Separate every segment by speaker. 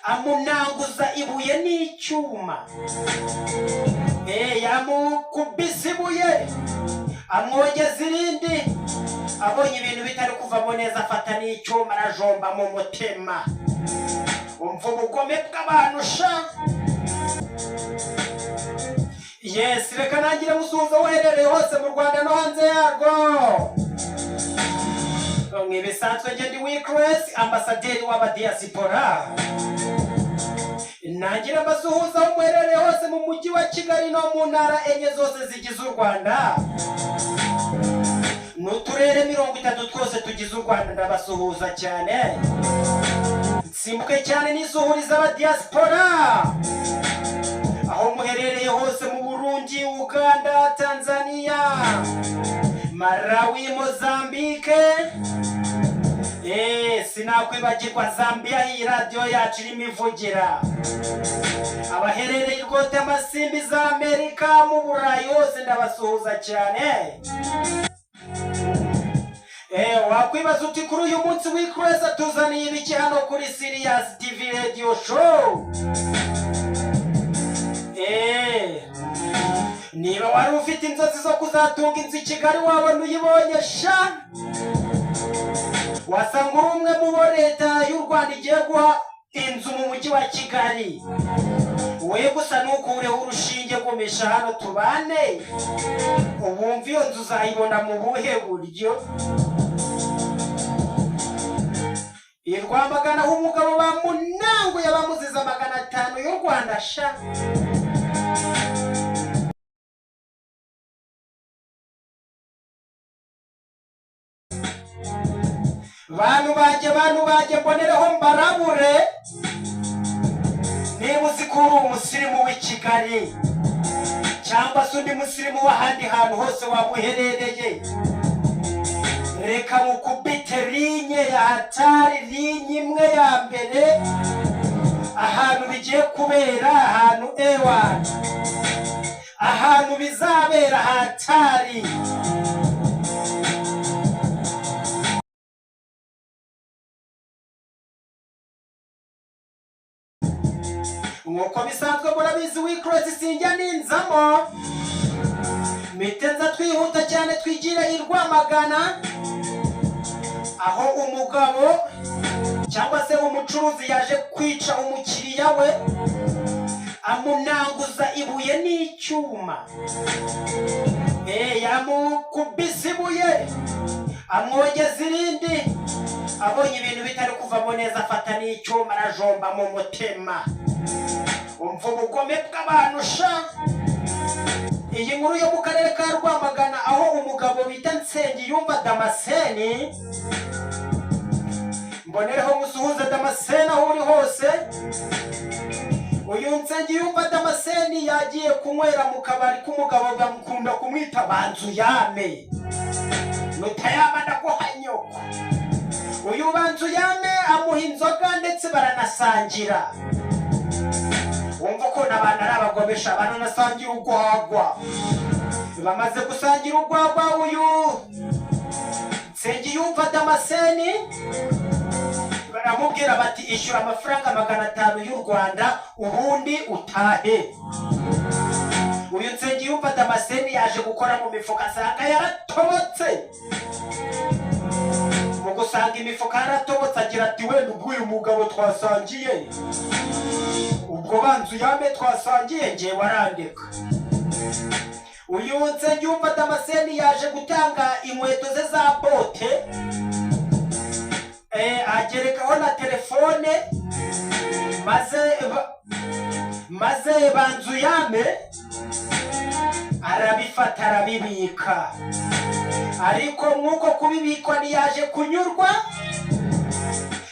Speaker 1: amunanguza ibuye n'icyuma, yamukubise ibuye amwogeza irindi, abonye ibintu bitari kuvamo neza afata n'icyuma arajomba mu mutima. Umva ubugome bw'abantu sha. Yes, reka nangire musuhuza uherereye hose mu Rwanda no hanze yarwo. Nk'ibisanzwe njye ndi Weekres, ambasaderi w'abadiaspora. Nangira mbasuhuza aho muherereye hose mu mujyi wa Kigali no mu ntara enye zose zigize u Rwanda. N'uturere 30 twose tugize u Rwanda ndabasuhuza cyane. Simbuke cyane n'isuhuriza abadiaspora. Aho muherereye hose mu Burundi, Uganda, Tanzania, Malawi, Mozambique. Sinakwibagirwa Zambia, iyi radio yacu irimo ivugira. Abaherereye rwote amasimbi za Amerika mu Burayi hose ndabasuhuza cyane. Wakwibaza uti kuri uyu munsi Weekres atuzaniye ibiki hano kuri Sirius TV Radio Show? Niba wari ufite inzozi zo kuzatunga inzu i Kigali wabona uyibonye sha, wasanga uri umwe mu bo leta y'u Rwanda igiye guha inzu mu mujyi wa Kigali. We gusa nukureho urushinge gumisha hano tubane, ubumva iyo nzu uzayibona mu buhe buryo? Irwamagana aho umugabo bamunanguye bamuziza 500 y'u Rwanda sha. Bantu bajye mbonereho mbarabure, niba uzi ko uri umusirimu w'i Kigali cyangwa se undi musirimu w'ahandi hantu hose wamuherereye, reka mukubite linye ya hatari, linye imwe ya mbere ahantu bigiye kubera, ahantu ahantu bizabera hatari. Nk'uko bisanzwe murabizi Weekres sinjya ninzamo, mitenza twihuta cyane twigira i Rwamagana, aho umugabo cyangwa se umucuruzi yaje kwica umukiriya we, amunanguza ibuye n'icyuma. Yamukubise ibuye amwogeza irindi, abonye ibintu bitari kuvamo neza afata n'icyuma arajomba mu mutima. Umva ubugome bw'abantu sha. Iyi nkuru yo mu karere ka Rwamagana aho umugabo bita Nsengiyumva Damascene, mbonereho musuhuza Damascene aho uri hose. Uyu Nsengiyumva Damascene yagiye kunywera mu kabari k'umugabo bamukunda kumwita Banzuyame. Nutayama ndaguhanyoko. Uyu Banzuyame amuha inzoga ndetse baranasangira. Wumva ko n'abana ari abagomesha baranasangira urwagwa. Bamaze gusangira urwagwa, uyu Nsengiyumva Damascene baramubwira bati ishyura amafaranga 500 y'u Rwanda ubundi utahe. Uyu Nsengiyumva Damascene yaje gukora mu mifuka asanga yaratobotse. Mu gusanga imifuka yaratobotse agira ati wenda ubw'uyu mugabo twasangiye, ubwo Banzuyame twasangiye ngiye warandeka. Uyu Nsengiyumva Damascene yaje gutanga inkweto ze za bote, agerekaho na telefone, maze Banzuyame arabifata arabibika. Ariko nk'uko kubibikwa ntiyaje kunyurwa,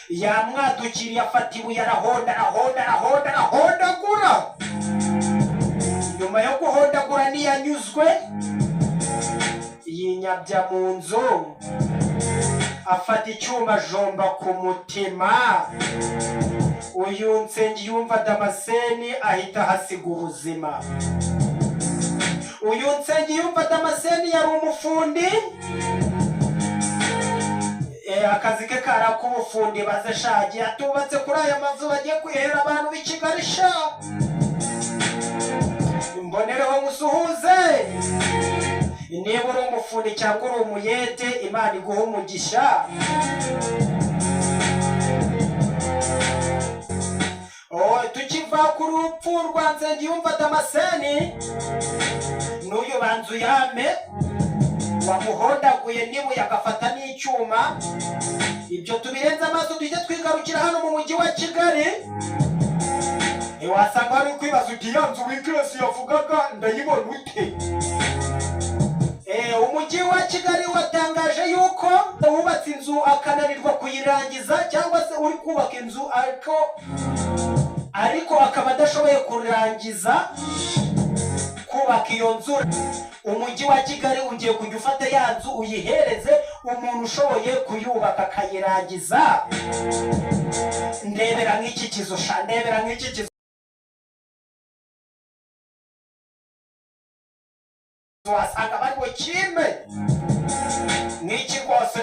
Speaker 1: yamwadukiriye afata ibuye arahondagura. Nyuma yo guhondagura ntiyanyuzwe, yinyabya mu nzu afata icyuma jomba ku mutima. Uyu Nsengiyumva Damascene ahita hasiga ubuzima. Uyu Nsengiyumva Damascene yari umufundi, akazi ke karakubufundi baze shagi atubatse kuri aya mazu bagiye kwihera abantu b'i Kigali sha. Imbonereho musuhuze niba uri umufundi cyangwa uri umuyede Imana iguha umugisha. Tukiva ku rupfu rwa Nsengiyumva Damascene n'uyu banzu yame wamuhondaguye n'ibuye agafata n'icyuma. Ibyo tubirenze amaso tujye twigarukira hano mu mujyi wa Kigali. Wasanga hari kwibaza uti ya nzu w'ikresi yavugaga ndayibona ute? Umujyi wa Kigali watangaje yuko wubatse inzu akananirwa kuyirangiza, cyangwa se uri kubaka inzu ariko akaba adashoboye kurangiza kubaka iyo nzu. Umujyi wa Kigali ugiye kujya ufata ya nzu uyihereze umuntu ushoboye kuyubaka akayirangiza. Ndebera nk'iki kizu sha, ndebera nk'iki kizu wasanga bari bukime n'iki rwose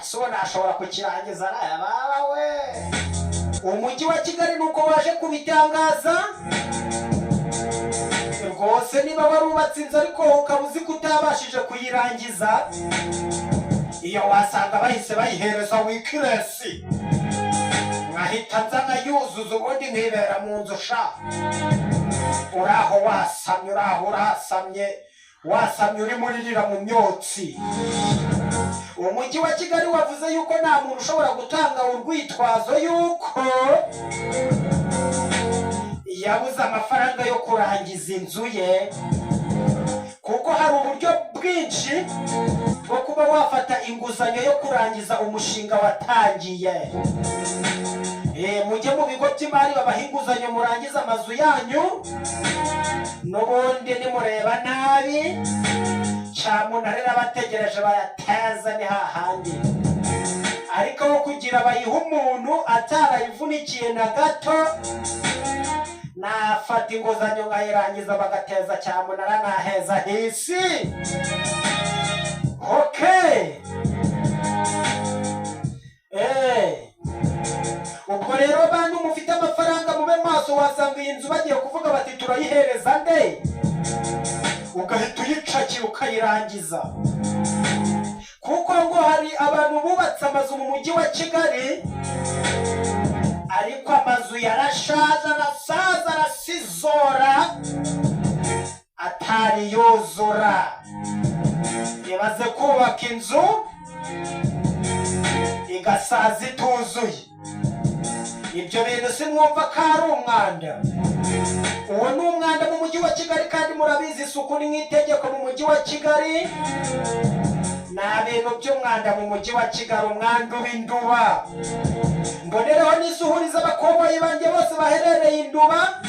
Speaker 1: so nashobora kukirangiza bawe. Umujyi wa Kigali nuko waje kubitangaza rwose. Niba warubatse inzu ariko ukaba uzi ko utabashije kuyirangiza, iyo wasanga bahise bayihereza wikiresi nkahita nza nkayuzuza ubundi nkibera mu nzu sha. Uraho wasamye, uraho urasamye, wasamye uri muririra mu myotsi. Umujyi wa Kigali wavuze yuko nta muntu ushobora gutanga urwitwazo yuko yabuze amafaranga yo kurangiza inzu ye, kuko hari uburyo bwinshi bwo kuba wafata inguzanyo yo kurangiza umushinga watangiye. Mujye mu bigo by'imari babaha inguzanyo murangiza amazu yanyu, n'ubundi nimureba nabi cyamunara n'abategereje bayateza ni hahandi. Ariko aho kugira bayiha umuntu atarayivunikiye na gato, nafata inguzanyo nkayirangiza bagateza cyamunara naheza hisi. Okay. Ubwo rero bantu mufite amafaranga mube maso, wasanga iyi nzu bagiye kuvuga bati turayihereza nde, ugahita uyicakira ukayirangiza. Kuko ngo hari abantu bubatse amazu mu mujyi wa Kigali ariko amazu yarashaje, arasaza, arasizora, atari yuzura. Ibaze kubaka inzu igasaza ituzuye. Ibyo bintu simwumva ko ari umwanda? Uwo ni umwanda mu mujyi wa Kigali, kandi murabizi isuku ni nk'itegeko mu mujyi wa Kigali. Nta bintu by'umwanda mu mujyi wa Kigali, umwanda w'induba. Mbonereho n'isuhuriza abakoboyi banjye bose baherereye Induba.